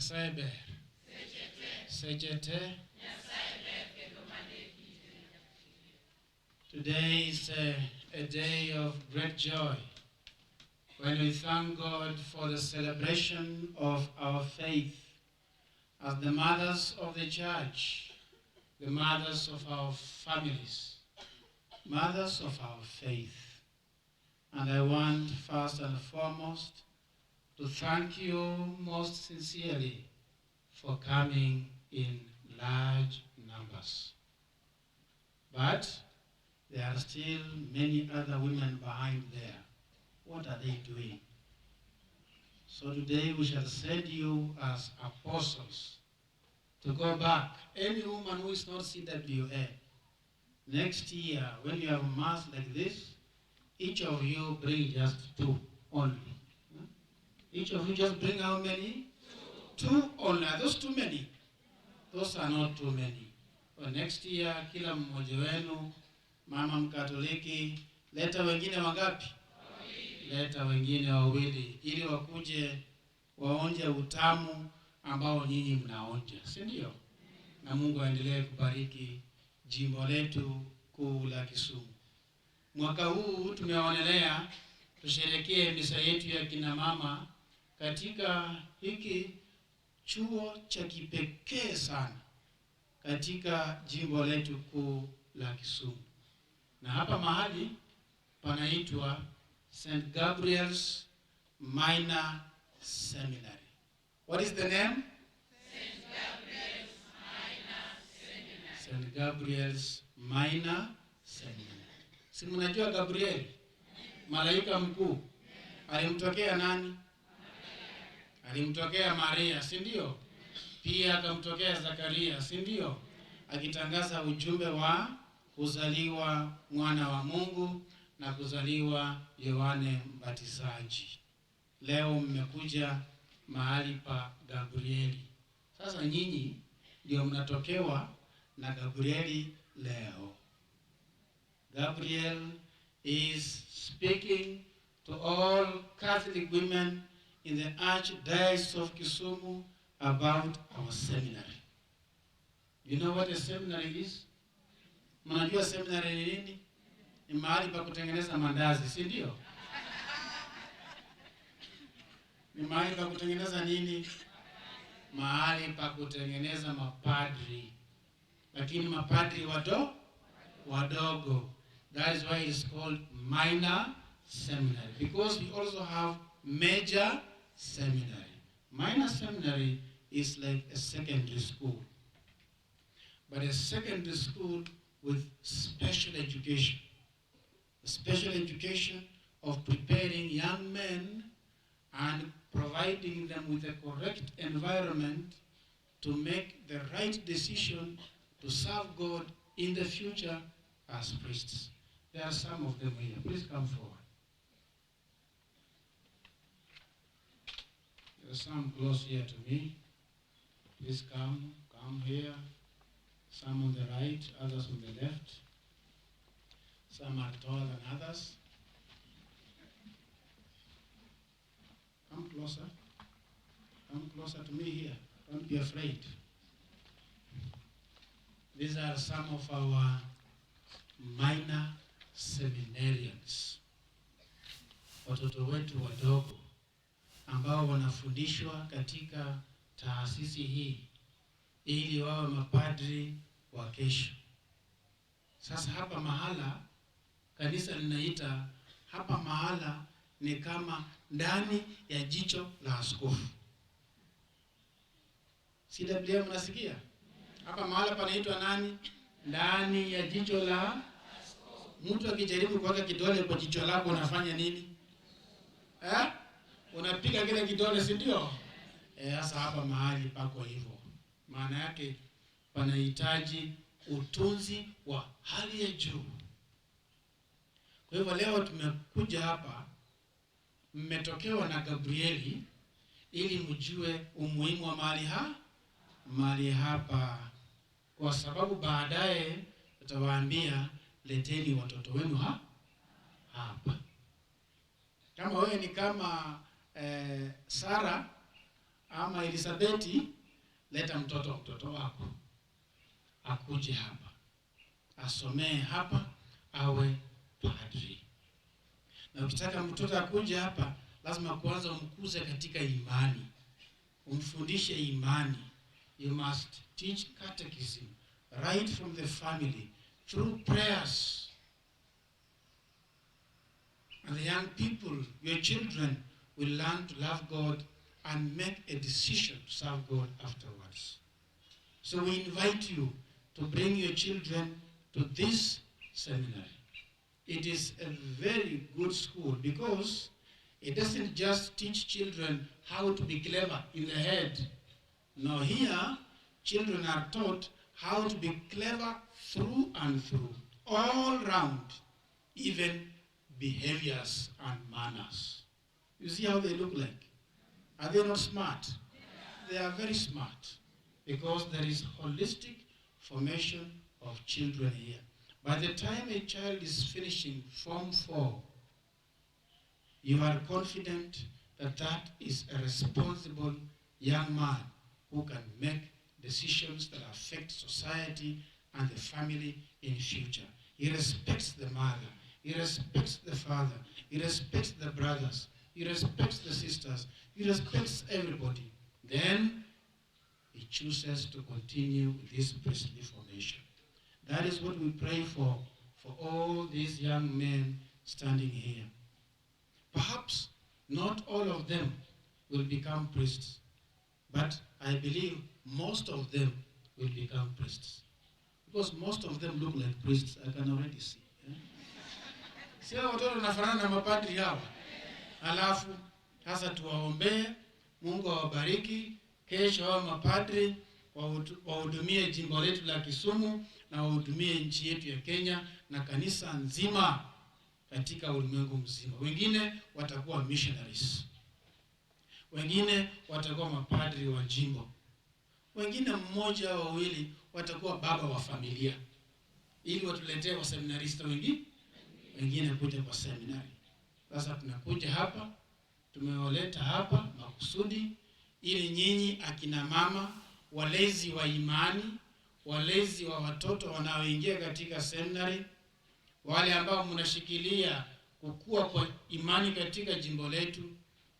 Nyasaye Sejete. Today is a day of great joy when we thank God for the celebration of our faith as the mothers of the church, the mothers of our families, mothers of our faith. And I want first and foremost to thank you most sincerely for coming in large numbers. But there are still many other women behind there. What are they doing? So today we shall send you as apostles to go back. Any woman who is not C.W.A, next year when you have a mass like this, each of you bring just 2 only. Each of you just bring how many? 2 only. Are those too many? Those are not too many. For next year, kila mmoja wenu, mama Mkatoliki, leta wengine wangapi? Leta wengine wawili, ili wakuje waonje utamu ambao nyinyi mnaonja, si ndio? Na Mungu aendelee kubariki jimbo letu kuu la Kisumu. Mwaka huu tumeonelea tusherekee misa yetu ya kina mama katika hiki chuo cha kipekee sana katika jimbo letu kuu la Kisumu. Na hapa mahali panaitwa St. Gabriel's Minor Seminary. What is the name? St. Gabriel's Minor Seminary. St. Gabriel's Minor Seminary. Si mnajua Gabriel? Malaika mkuu. Alimtokea nani? Alimtokea Maria, si ndio? Pia akamtokea Zakaria, si ndio? Akitangaza ujumbe wa kuzaliwa mwana wa Mungu na kuzaliwa Yohane Mbatizaji. Leo mmekuja mahali pa Gabrieli. Sasa nyinyi ndio mnatokewa na Gabrieli leo. Gabriel is speaking to all Catholic women in the Archdiocese of Kisumu about our seminary. You know what a seminary is? Mnajua seminary ni nini? Ni mahali pa kutengeneza mandazi, si ndio? Ni mahali pa kutengeneza nini? Mahali pa kutengeneza mapadri. Lakini mapadri wadogo. That is why it's called minor seminary, because we also have major seminary. Minor seminary is like a secondary school, but a secondary school with special education. A special education of preparing young men and providing them with a correct environment to make the right decision to serve God in the future as priests. There are some of them here. Please come forward. There are some close here to me. Please come here. Some on the right, others on the left. Some are taller than others. Come closer. Come closer to me here. Don't be afraid. These are some of our minor seminarians. Watoto wetu wadogo ambao wanafundishwa katika taasisi hii ili wawe mapadri wa kesho. Sasa hapa mahala kanisa linaita hapa mahala ni kama ndani ya jicho la askofu. C.W.A mnasikia? Hapa mahala panaitwa nani? Ndani ya jicho la askofu. Mtu akijaribu kuweka kidole kwa jicho lako unafanya nini? Unapiga kile kidole, si ndio? Sasa hapa mahali pako hivyo. Maana yake panahitaji utunzi wa hali ya juu. Kwa hivyo leo tumekuja hapa, mmetokewa na Gabrieli ili mjue umuhimu wa mahali hapa, kwa sababu baadaye tutawaambia leteni watoto wenu hapa. Kama wewe ni kama Sara ama Elisabeti, leta mtoto wako akuje hapa, asomee hapa, awe padri. Na ukitaka mtoto akuje hapa, lazima kwanza umkuze katika imani, umfundishe imani. You must teach catechism right from the family through prayers. And the young people, your children, will learn to love God and make a decision to serve God afterwards. So we invite you to bring your children to this seminary. It is a very good school because it doesn't just teach children how to be clever in the head. No, here, children are taught how to be clever through and through, all round, even behaviors and manners. You see how they look like? Are they not smart? They are very smart because there is holistic formation of children here. By the time a child is finishing Form 4, you are confident that that is a responsible young man who can make decisions that affect society and the family in future. He respects the mother, he respects the father, he respects the brothers, he respects the sisters, he respects everybody. Then he chooses to continue with this priestly formation. That is what we pray for all these young men standing here. Perhaps not all of them will become priests, but I believe most of them will become priests. Because most of them look like priests, I can already see. Sio watoto wanafanana na mapadri hawa. Alafu sasa tuwaombee, Mungu awabariki, kesho hao mapadri wahudumie jimbo letu la Kisumu na wahudumie nchi yetu ya Kenya na kanisa nzima katika ulimwengu mzima. Wengine watakuwa missionaries. Wengine watakuwa mapadri wa jimbo. Wengine mmoja au wawili watakuwa baba wa familia. Ili watuletee wa seminarista wengine kuja kwa seminari. Sasa tunakuja hapa, tumewaleta hapa makusudi ili nyinyi akina mama, walezi wa imani, walezi wa watoto wanaoingia katika seminari, wale ambao mnashikilia kukua kwa imani katika jimbo letu,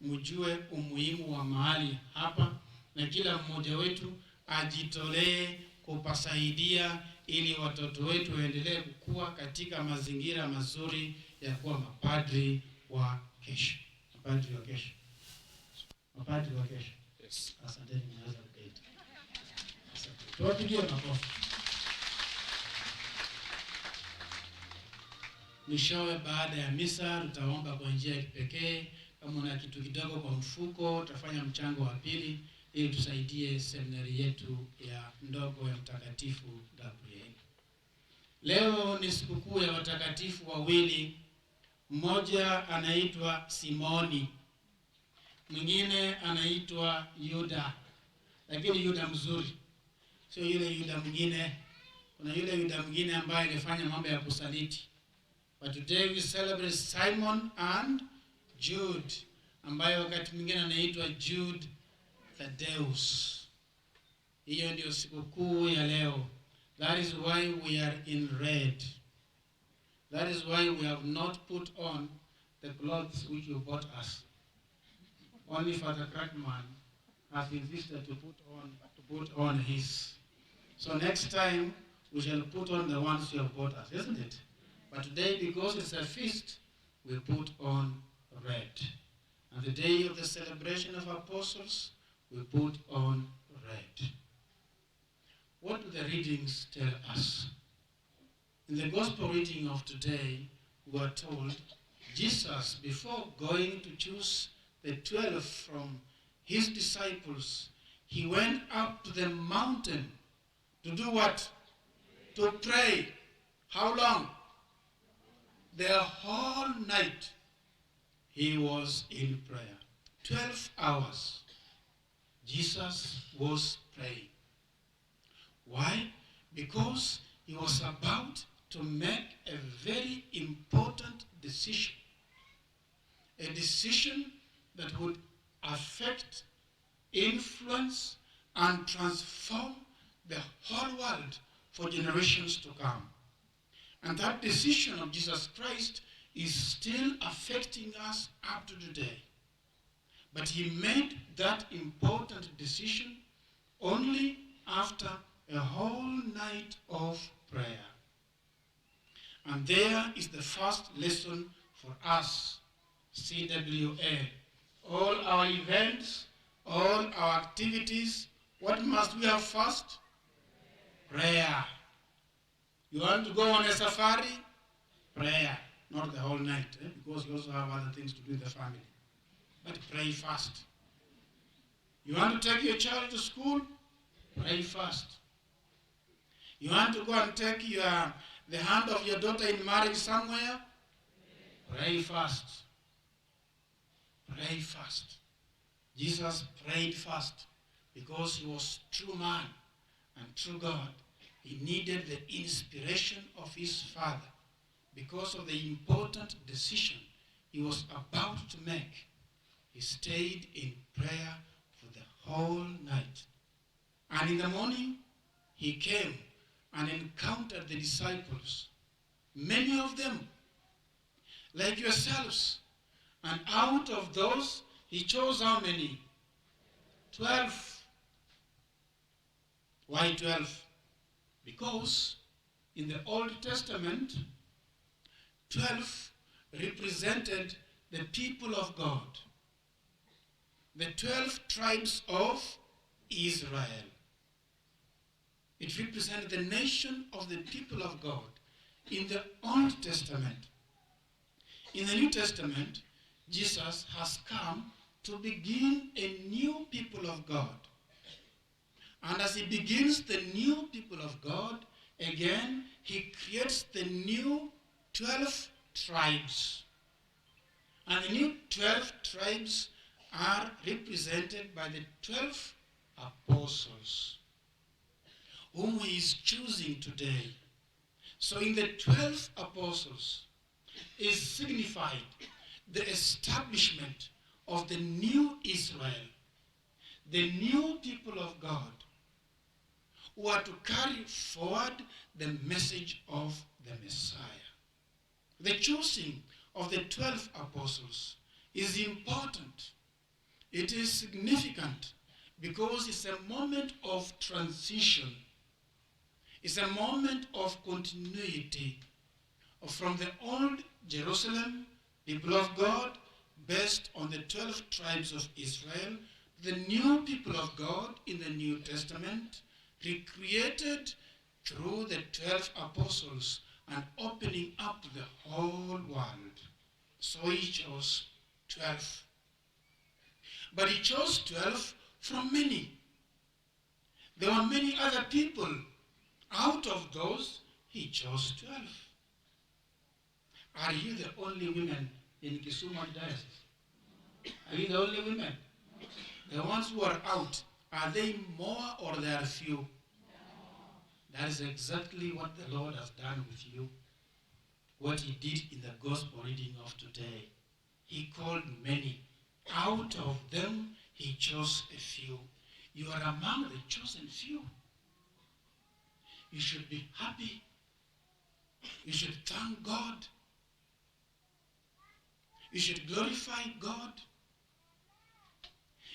mjue umuhimu wa mahali hapa na kila mmoja wetu ajitolee kupasaidia ili watoto wetu waendelee kukua katika mazingira mazuri ya kuwa mapadri wa kesho. Mapadri wa kesho. Mapadri wa kesho. Yes. Asanteni, mnaweza kuketi. Asante. Tuwapigie makofi. Mwishowe baada ya misa tutaomba kwa njia ya kipekee. Kama una kitu kidogo kwa mfuko, tutafanya mchango wa pili ili tusaidie seminari yetu ya ndogo ya Mtakatifu Gabriel. Leo ni sikukuu ya watakatifu wawili. Mmoja anaitwa Simoni, mwingine anaitwa Yuda. Lakini Yuda mzuri, sio yule Yuda mwingine. Kuna yule Yuda mwingine ambaye alifanya mambo ya kusaliti. But today we celebrate Simon and Jude, ambaye wakati mwingine anaitwa Jude Thaddeus. Hiyo ndio sikukuu ya leo. That is why we are in red. That is why we have not put on the clothes which you bought us. Only Father Crackman has insisted to put on his. So next time we shall put on the ones you have bought us, isn't it? But today, because it's a feast, we put on red. And the day of the celebration of apostles, we put on red. What do the readings tell us? In the gospel reading of today, we are told Jesus, before going to choose the 12 from his disciples, he went up to the mountain to do what? To pray. How long? The whole night he was in prayer. 12 hours. Jesus was praying. Why? Because he was about to make a very important decision. A decision that would affect, influence, influence and transform the whole world for generations to come. And that decision of Jesus Christ is still affecting us up to today. But he made that important decision only after a whole night of prayer. And there is the first lesson for us, C.W.A. All our events, all our activities, what must we have first? Prayer. You want to go on a safari? Prayer. Not the whole night, because you also have other things to do in the family. But pray first. You want to take your child to school? Pray first. You want to go and take the hand of your daughter in marriage somewhere? Pray first. Pray first. Jesus prayed first because he was true man and true God. He needed the inspiration of his Father because of the important decision he was about to make. He stayed in prayer for the whole night. And in the morning, he came and encountered the disciples, many of them, like yourselves. And out of those, he chose how many? 12. Why 12? Because in the Old Testament, 12 represented the people of God, the 12 tribes of Israel. It represented the nation of the people of God in the Old Testament. In the New Testament, Jesus has come to begin a new people of God. And as he begins the new people of God, again, he creates the new 12 tribes. And the new 12 tribes are represented by the 12 apostles, whom he is choosing today. So in the 12 apostles is signified the establishment of the new Israel, the new people of God, who are to carry forward the message of the Messiah. The choosing of the 12 apostles is important. It is significant because it's a moment of transition. It's a moment of continuity from the old Jerusalem, people of God, based on the 12 tribes of Israel, the new people of God in the New Testament, recreated through the 12 apostles and opening up the whole world. So he chose 12. But he chose 12 from many. There were many other people. Out of those, he chose 12. Are you the only women in Kisumu Diocese? Are you the only women? The ones who are out, are they more or they are few? That is exactly what the Lord has done with you. What he did in the gospel reading of today. He called many. Out of them, he chose a few. You are among the chosen few. You should be happy. You should thank God. You should glorify God.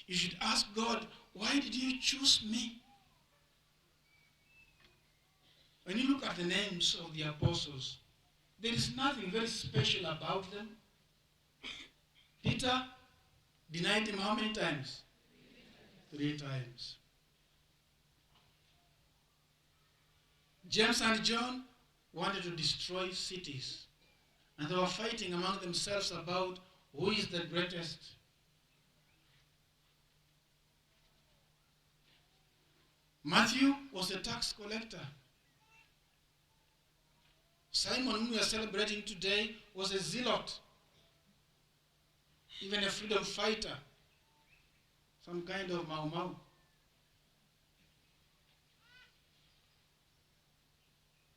You should ask God, why did you choose me? When you look at the names of the apostles, there is nothing very special about them. Peter denied him how many times? 3 times. James and John wanted to destroy cities. And they were fighting among themselves about who is the greatest. Matthew was a tax collector. Simon, whom we are celebrating today, was a zealot. Even a freedom fighter. Some kind of Mau.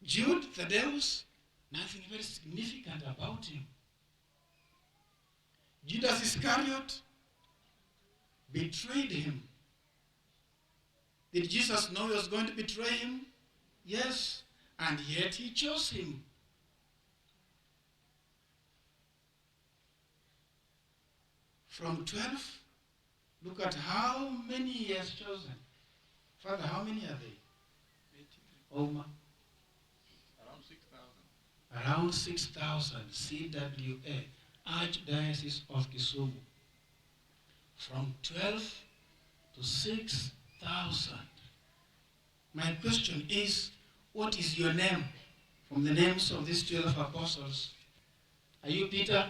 Jude, Thaddeus, nothing very significant about him. Judas Iscariot betrayed him. Did Jesus know he was going to betray him? Yes. And yet he chose him. From 12, look at how many he has chosen. Father, how many are they? 18. Oma? Around 6,000. Around 6,000. C.W.A. Archdiocese of Kisumu. From 12 to 6,000. My question is, what is your name from the names of these 12 apostles? Are you Peter?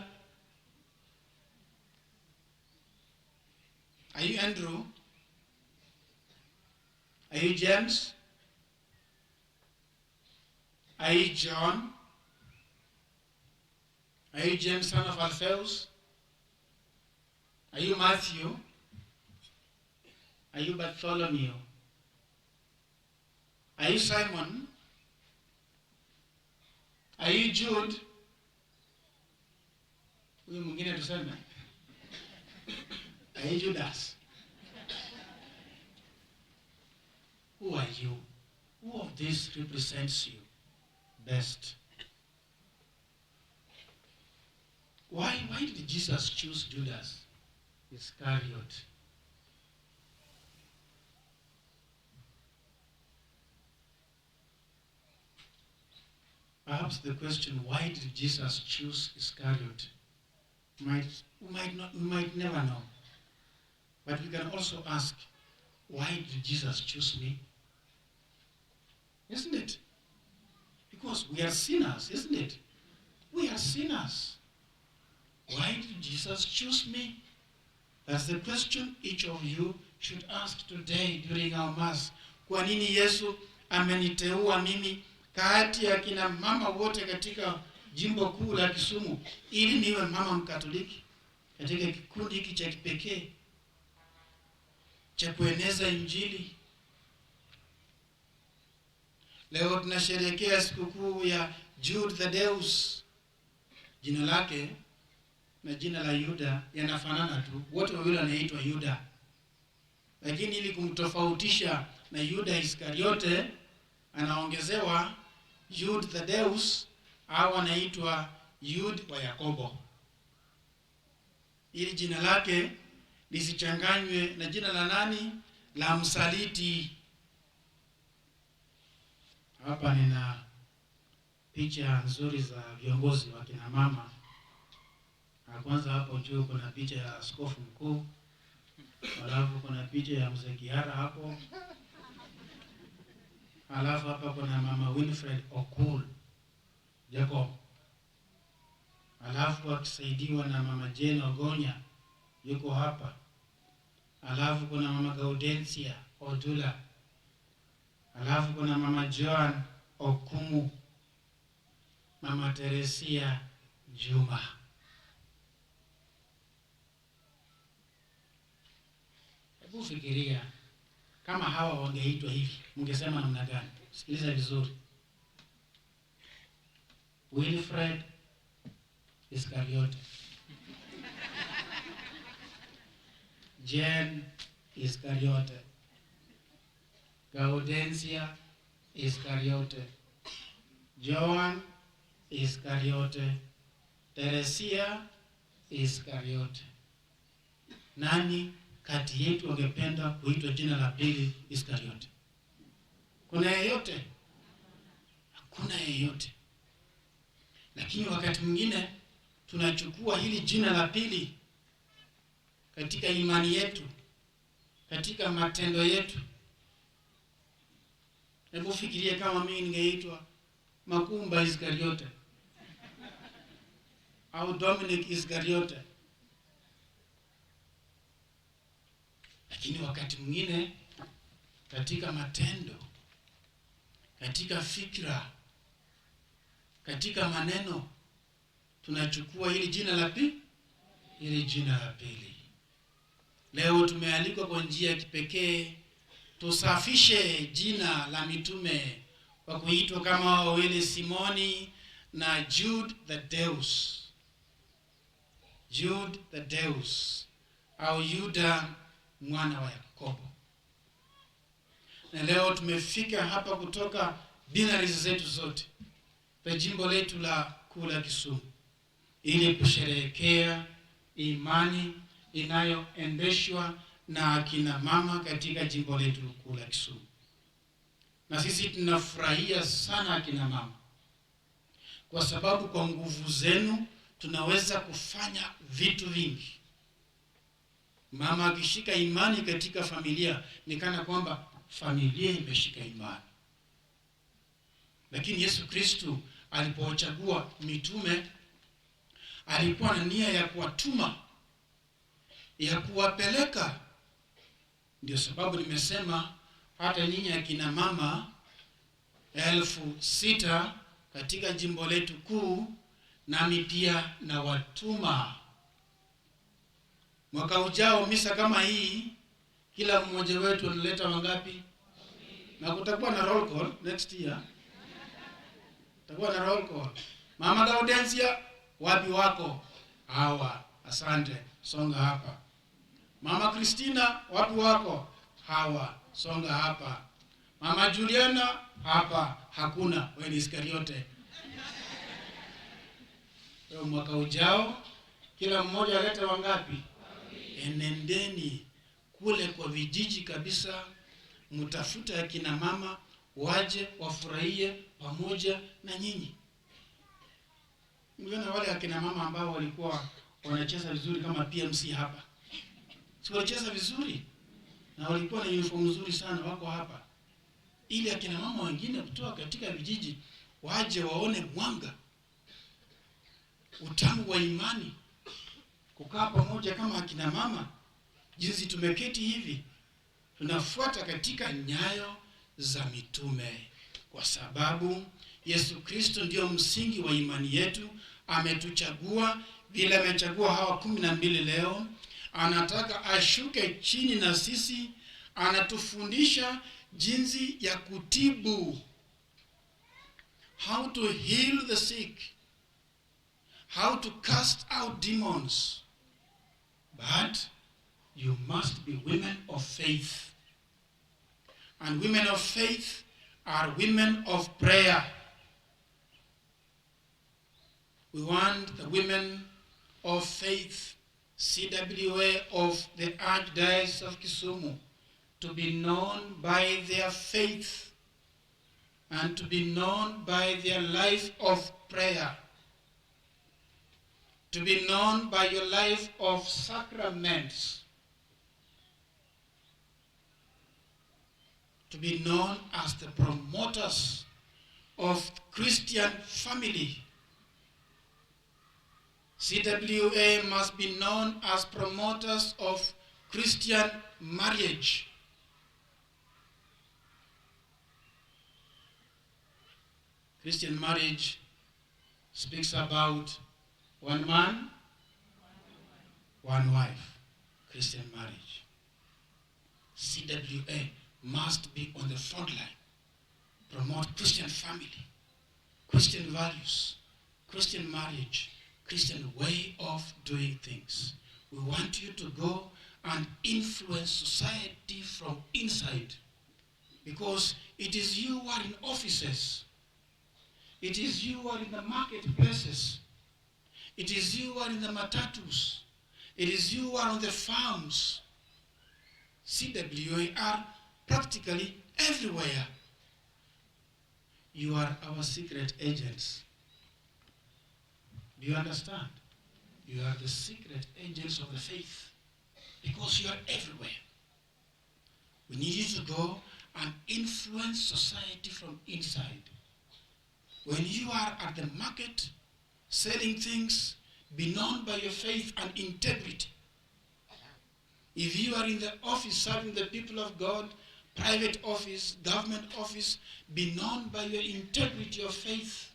Are you Andrew? Are you James? Are you John? Are you James, son of Alphaeus? Are you Matthew? Are you Bartholomew? Are you Simon? Are you Jude? Huyu mwingine tuseme. Are you Judas? Who are you? Who of this represents you best? Why did Jesus choose Judas Iscariot? Perhaps the question, why did Jesus choose Iscariot? We might never know. But we can also ask, why did Jesus choose me? Isn't it? Because we are sinners, isn't it? We are sinners. Why did Jesus choose me? That's the question each of you should ask today during our Mass. Kwa nini Yesu ameniteua mimi kati ya kina mama wote katika jimbo kuu la Kisumu ili niwe mama Mkatoliki katika kikundi hiki cha kipekee cha kueneza Injili? Leo tunasherehekea sikukuu ya Jude the Deus. Jina lake na jina la Yuda yanafanana tu. Wote wawili wanaitwa Yuda. Lakini ili kumtofautisha na Yuda Iskariote, anaongezewa Jude the Deus, au anaitwa Jude wa Yakobo. Ili jina lake lisichanganywe na jina la nani? La msaliti. Hapa nina picha nzuri za viongozi wa kina mama. Kwanza hapo juu kuna picha ya askofu mkuu. Alafu kuna picha ya mzee Kiara hapo. Alafu hapa kuna mama Winfred Okul Jacob. Alafu akisaidiwa na mama Jane Ogonya yuko hapa. Alafu kuna mama Gaudensia Ojola. Alafu kuna mama Joan Okumu, mama Teresia Juma. Hebu fikiria kama hawa wangeitwa hivi, mungesema namna gani? Sikiliza vizuri. Wilfred Iskariote, Jane Iskariote, Gaudensia Iskariote, Joan Iskariote, Teresia Iskariote. Nani kati yetu wangependa kuitwa jina la pili Iskariote? Kuna yeyote? Hakuna yeyote. Lakini wakati mwingine tunachukua hili jina la pili katika imani yetu, katika matendo yetu. Hebu fikiria kama mimi ningeitwa Makumba Iskariote au Dominic Iskariote. Lakini wakati mwingine katika matendo, katika fikra, katika maneno tunachukua hili jina la pili, hili jina la pili. Leo tumealikwa kwa njia ya kipekee tusafishe jina la mitume kwa kuitwa kama wawili Simoni na Jude the Deus. Jude the Deus au Yuda mwana wa Yakobo. Na leo tumefika hapa kutoka dinaries zetu zote kwa jimbo letu la kula Kisumu ili kusherehekea imani inayoendeshwa na akina mama katika jimbo letu kula Kisumu. Na sisi tunafurahia sana akina mama, kwa sababu kwa nguvu zenu tunaweza kufanya vitu vingi. Mama akishika imani katika familia ni kana kwamba familia imeshika imani. Lakini Yesu Kristo alipochagua mitume alikuwa na nia ya kuwatuma, ya kuwapeleka. Ndio sababu nimesema hata nyinyi akina mama 6,000 katika jimbo letu kuu, nami pia na watuma. Mwaka ujao misa kama hii, kila mmoja wetu analeta wangapi? Na kutakuwa na roll call next year. Kutakuwa na roll call. Mama Gaudensia, wapi wako? Hawa. Asante. Songa hapa. Mama Christina, wapi wako? Hawa. Songa hapa. Mama Juliana, hapa. Hakuna. Wewe ni Iskariote. Kwa mwaka ujao kila mmoja alete wangapi? Enendeni kule kwa vijiji kabisa, mtafuta akina mama waje wafurahie pamoja na nyinyi. Mliona wale akina mama ambao walikuwa wanacheza vizuri kama PMC hapa? Si walicheza vizuri? Na walikuwa na uniform nzuri sana, wako hapa. Ili akina mama wengine kutoka katika vijiji waje waone mwanga, utamu wa imani, kukaa pamoja kama akina mama. Jinsi tumeketi hivi, tunafuata katika nyayo za mitume, kwa sababu Yesu Kristo ndio msingi wa imani yetu. Ametuchagua vile amechagua hawa 12 leo. Anataka ashuke chini na sisi, anatufundisha jinsi ya kutibu, how to heal the sick, how to cast out demons. But you must be women of faith. And women of faith are women of prayer. We want the women of faith, C.W.A. of the Archdiocese of Kisumu, to be known by their faith and to be known by their life of prayer, to be known by your life of sacraments, to be known as the promoters of Christian family. C.W.A. must be known as promoters of Christian marriage. Christian marriage speaks about one man, one wife. Christian marriage. C.W.A. must be on the front line. Promote Christian family, Christian values, Christian marriage, Christian way of doing things. We want you to go and influence society from inside, because it is you who are in offices. It is you who are in the marketplaces. It is you who are in the matatus. It is you who are on the farms. C.W.A. are practically everywhere. You are our secret agents. Do you understand? You are the secret agents of the faith, because you are everywhere. We need you to go and influence society from inside. When you are at the market selling things, be known by your faith and integrity. If you are in the office serving the people of God, private office, government office, be known by your integrity of faith.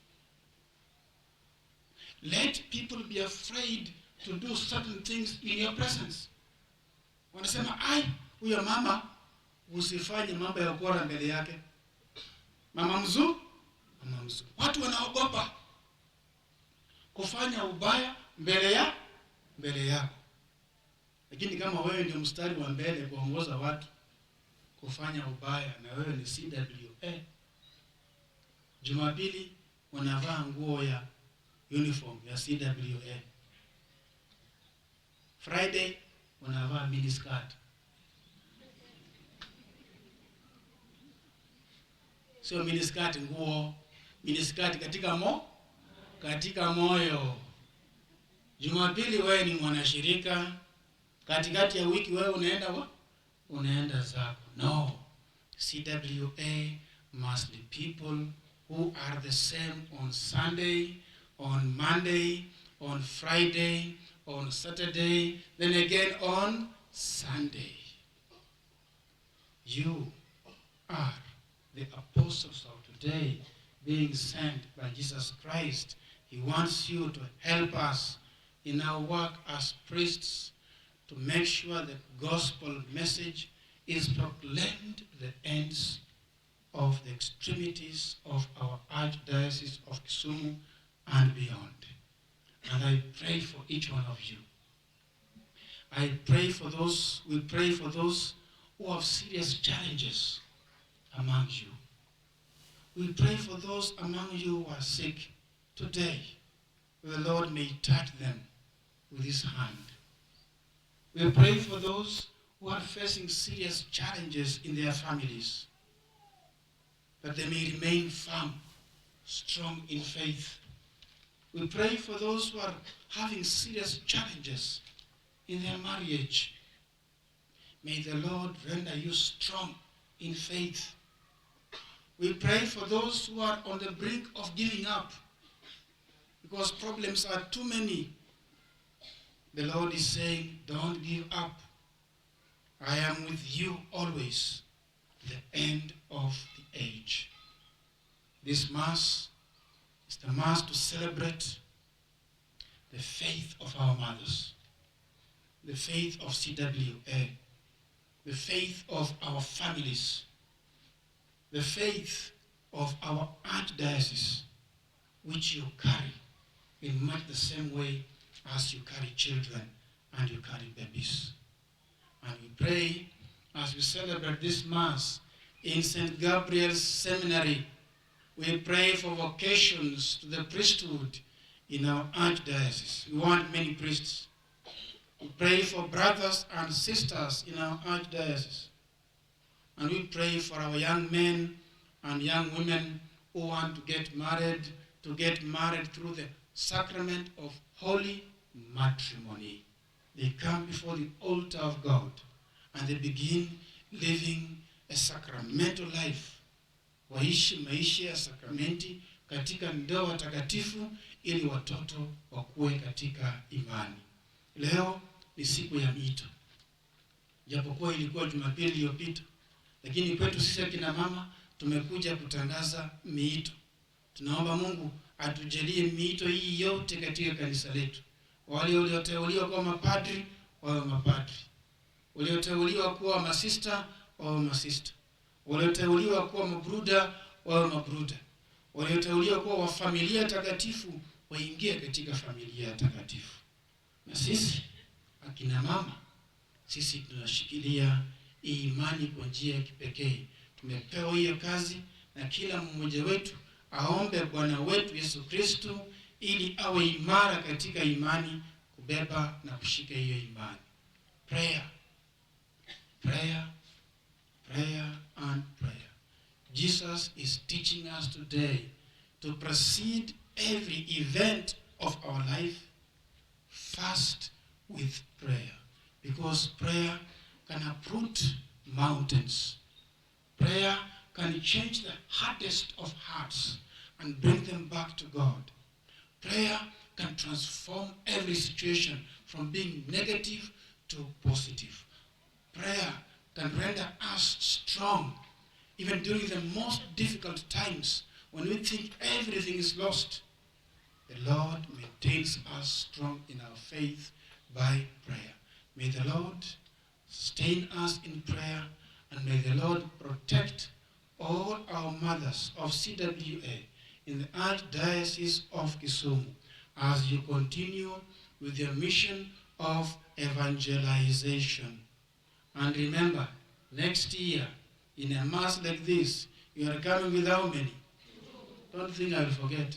Let people be afraid to do certain things in your presence. Wanasema, huyo mama usifanye mambo ya ukora mbele yake. Mama mzuri. Watu wanaogopa kufanya ubaya mbele yako. Lakini kama wewe ndio mstari wa mbele kuongoza watu kufanya ubaya na wewe ni C.W.A. Jumapili wanavaa nguo ya uniform ya C.W.A. Friday wanavaa miniskirt. Sio miniskirt nguo, miniskirt katika moyo. Jumapili wewe ni mwanashirika, katikati ya wiki wewe unaenda zako. No. C.W.A. must be people who are the same on Sunday, on Monday, on Friday, on Saturday, then again on Sunday. You are the apostles of today, being sent by Jesus Christ. He wants you to help us in our work as priests to make sure the gospel message is proclaimed to the ends of the extremities of our Archdiocese of Kisumu and beyond. And I pray for each one of you. We pray for those who have serious challenges among you. We pray for those among you who are sick today. The Lord may touch them with his hand. We pray for those who are facing serious challenges in their families, that they may remain firm, strong in faith. We pray for those who are having serious challenges in their marriage. May the Lord render you strong in faith. We pray for those who are on the brink of giving up because problems are too many. The Lord is saying, don't give up. I am with you always, to the end of the age. This Mass is the Mass to celebrate the faith of our mothers, the faith of C.W.A., the faith of our families, the faith of our Archdiocese, which you carry in much the same way as you carry children and you carry babies. And we pray as we celebrate this Mass in St. Gabriel's Seminary. We pray for vocations to the priesthood in our Archdiocese. We want many priests. We pray for brothers and sisters in our Archdiocese. And we pray for our young men and young women who want to get married through the sacrament of holy matrimony. They come before the altar of God and they begin living a sacramental life. Waishi maisha ya sakramenti katika ndoa takatifu ili watoto wakue katika imani. Leo ni siku ya miito. Japokuwa ilikuwa Jumapili iliyopita, lakini kwetu sisi kina mama tumekuja kutangaza miito. Tunaomba Mungu atujalie miito hii yote katika kanisa letu. Wale walioteuliwa kuwa mapadri wawe mapadri, walioteuliwa kuwa masista wawe masista, walioteuliwa kuwa mabruda wawe mabruda, walioteuliwa kuwa wa familia takatifu waingie katika familia takatifu. Na sisi akina mama, sisi tunashikilia imani kwa njia ya kipekee. Tumepewa hiyo kazi na kila mmoja wetu aombe Bwana wetu Yesu Kristo ili awe imara katika imani, kubeba na kushika hiyo imani. Prayer, prayer, prayer and prayer. Jesus is teaching us today to precede every event of our life first with prayer, because prayer can uproot mountains. Prayer can change the hardest of hearts and bring them back to God. Prayer can transform every situation from being negative to positive. Prayer can render us strong even during the most difficult times when we think everything is lost. The Lord maintains us strong in our faith by prayer. May the Lord sustain us in prayer, and may the Lord protect all our mothers of C.W.A. in the Archdiocese of Kisumu as you continue with your mission of evangelization. And remember, next year In a mass like this, you are coming with how many? Don't think I will forget.